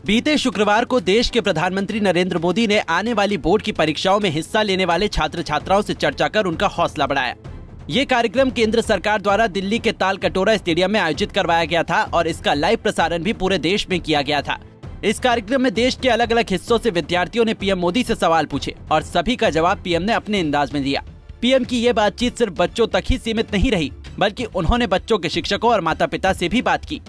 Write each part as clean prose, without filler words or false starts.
बीते शुक्रवार को देश के प्रधानमंत्री नरेंद्र मोदी ने आने वाली बोर्ड की परीक्षाओं में हिस्सा लेने वाले छात्र छात्राओं से चर्चा कर उनका हौसला बढ़ाया। ये कार्यक्रम केंद्र सरकार द्वारा दिल्ली के ताल कटोरा स्टेडियम में आयोजित करवाया गया था और इसका लाइव प्रसारण भी पूरे देश में किया गया था। इस कार्यक्रम में देश के अलग अलग हिस्सों से विद्यार्थियों ने पीएम मोदी से सवाल पूछे और सभी का जवाब पीएम ने अपने अंदाज में दिया। पीएम की ये बातचीत सिर्फ बच्चों तक ही सीमित नहीं रही, बल्कि उन्होंने बच्चों के शिक्षकों और माता पिता से भी बात की।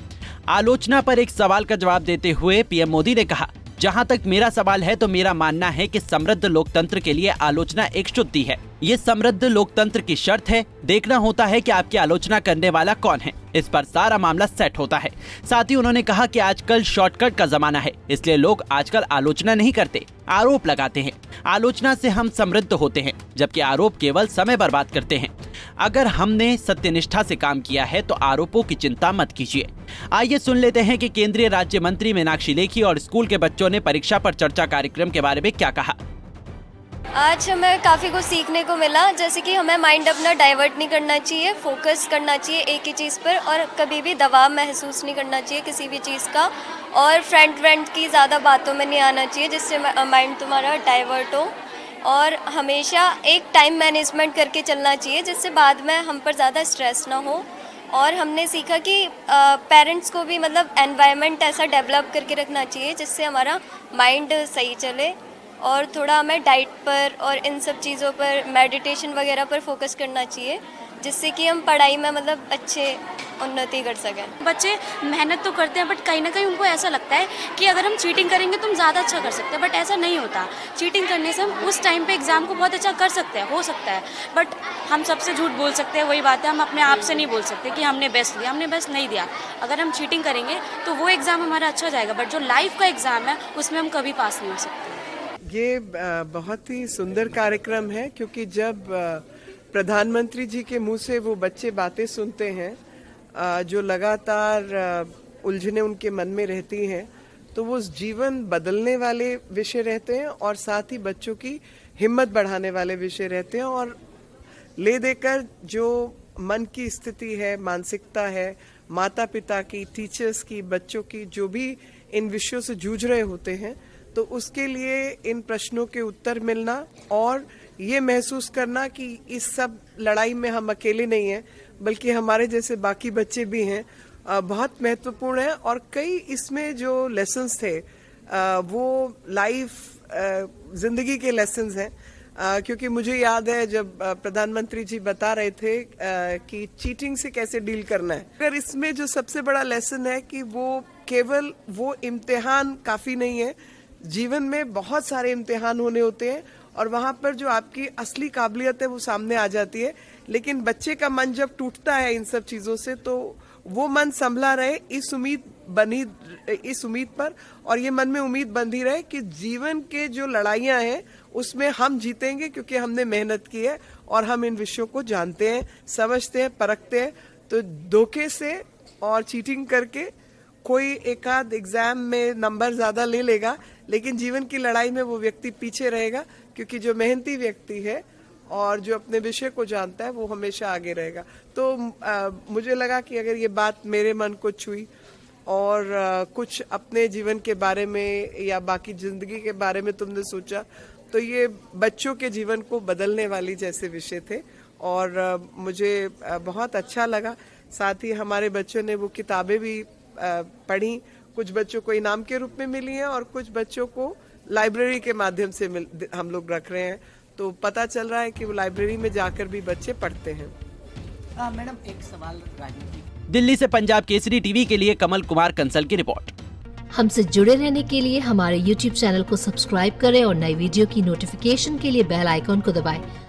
आलोचना पर एक सवाल का जवाब देते हुए पीएम मोदी ने कहा, जहां तक मेरा सवाल है तो मेरा मानना है कि समृद्ध लोकतंत्र के लिए आलोचना एक शुद्धि है। ये समृद्ध लोकतंत्र की शर्त है। देखना होता है कि आपकी आलोचना करने वाला कौन है, इस पर सारा मामला सेट होता है। साथ ही उन्होंने कहा कि आजकल शॉर्टकट का जमाना है, इसलिए लोग आजकल आलोचना नहीं करते, आरोप लगाते हैं। आलोचना से हम समृद्ध होते हैं, जबकि आरोप केवल समय बर्बाद करते हैं। अगर हमने सत्यनिष्ठा से काम किया है तो आरोपों की चिंता मत कीजिए। आइए सुन लेते हैं कि केंद्रीय राज्य मंत्री मीनाक्षी लेखी और स्कूल के बच्चों ने परीक्षा पर चर्चा कार्यक्रम के बारे में क्या कहा। आज हमें काफ़ी कुछ सीखने को मिला, जैसे कि हमें माइंड अपना डाइवर्ट नहीं करना चाहिए, फोकस करना चाहिए एक ही चीज़ पर और कभी भी दबाव महसूस नहीं करना चाहिए किसी भी चीज़ का, और फ्रेंड की ज़्यादा बातों में नहीं आना चाहिए जिससे माइंड तुम्हारा डाइवर्ट हो, और हमेशा एक टाइम मैनेजमेंट करके चलना चाहिए जिससे बाद में हम पर ज़्यादा स्ट्रेस ना हो। और हमने सीखा कि पेरेंट्स को भी मतलब एनवायरनमेंट ऐसा डेवलप करके रखना चाहिए जिससे हमारा माइंड सही चले, और थोड़ा हमें डाइट पर और इन सब चीज़ों पर, मेडिटेशन वगैरह पर फोकस करना चाहिए जिससे कि हम पढ़ाई में मतलब अच्छे उन्नति कर सकें। बच्चे मेहनत तो करते हैं, बट कहीं ना कहीं उनको ऐसा लगता है कि अगर हम चीटिंग करेंगे तो हम ज़्यादा अच्छा कर सकते हैं, बट ऐसा नहीं होता। चीटिंग करने से हम उस टाइम पे एग्ज़ाम को बहुत अच्छा कर सकते हैं, हो सकता है, बट हम सबसे झूठ बोल सकते हैं। वही बात है, हम अपने आप से नहीं बोल सकते कि हमने बेस्ट दिया, हमने बेस्ट नहीं दिया। अगर हम चीटिंग करेंगे तो वो एग्ज़ाम हमारा अच्छा जाएगा, बट जो लाइफ का एग्ज़ाम है उसमें हम कभी पास नहीं हो सकते। ये बहुत ही सुंदर कार्यक्रम है, क्योंकि जब प्रधानमंत्री जी के मुंह से वो बच्चे बातें सुनते हैं जो लगातार उलझने उनके मन में रहती हैं, तो वो जीवन बदलने वाले विषय रहते हैं और साथ ही बच्चों की हिम्मत बढ़ाने वाले विषय रहते हैं। और ले देकर जो मन की स्थिति है, मानसिकता है, माता पिता की, टीचर्स की, बच्चों की, जो भी इन विषयों से जूझ रहे होते हैं, तो उसके लिए इन प्रश्नों के उत्तर मिलना और ये महसूस करना कि इस सब लड़ाई में हम अकेले नहीं हैं, बल्कि हमारे जैसे बाकी बच्चे भी हैं, बहुत महत्वपूर्ण है। और कई इसमें जो लेसन्स थे वो लाइफ जिंदगी के लेसन्स हैं, क्योंकि मुझे याद है जब प्रधानमंत्री जी बता रहे थे कि चीटिंग से कैसे डील करना है। अगर इसमें जो सबसे बड़ा लेसन है कि वो केवल वो इम्तिहान काफ़ी नहीं है, जीवन में बहुत सारे इम्तिहान होने होते हैं और वहाँ पर जो आपकी असली काबिलियत है वो सामने आ जाती है। लेकिन बच्चे का मन जब टूटता है इन सब चीज़ों से, तो वो मन संभला रहे इस उम्मीद पर, और ये मन में उम्मीद बंधी रहे कि जीवन के जो लड़ाइयाँ हैं उसमें हम जीतेंगे, क्योंकि हमने मेहनत की है और हम इन विषयों को जानते हैं, समझते हैं, परखते हैं। तो धोखे से और चीटिंग करके कोई एक आध एग्जाम में नंबर ज्यादा ले लेगा, लेकिन जीवन की लड़ाई में वो व्यक्ति पीछे रहेगा, क्योंकि जो मेहनती व्यक्ति है और जो अपने विषय को जानता है वो हमेशा आगे रहेगा। तो मुझे लगा कि अगर ये बात मेरे मन को छुई और कुछ अपने जीवन के बारे में या बाकी जिंदगी के बारे में तुमने सोचा, तो ये बच्चों के जीवन को बदलने वाली जैसे विषय थे और मुझे बहुत अच्छा लगा। साथ ही हमारे बच्चों ने वो किताबें भी पढ़ी, कुछ बच्चों को इनाम के रूप में मिली हैं और कुछ बच्चों को लाइब्रेरी के माध्यम से हम लोग रख रहे हैं। तो पता चल रहा है कि वो लाइब्रेरी में जाकर भी बच्चे पढ़ते हैं। मैडम एक सवाल राजनीति। दिल्ली से पंजाब केसरी टीवी के लिए कमल कुमार कंसल की रिपोर्ट। हमसे जुड़े रहने के लिए हमारे YouTube चैनल को सब्सक्राइब करें और नई वीडियो की नोटिफिकेशन के लिए बेल आइकॉन को दबाएं।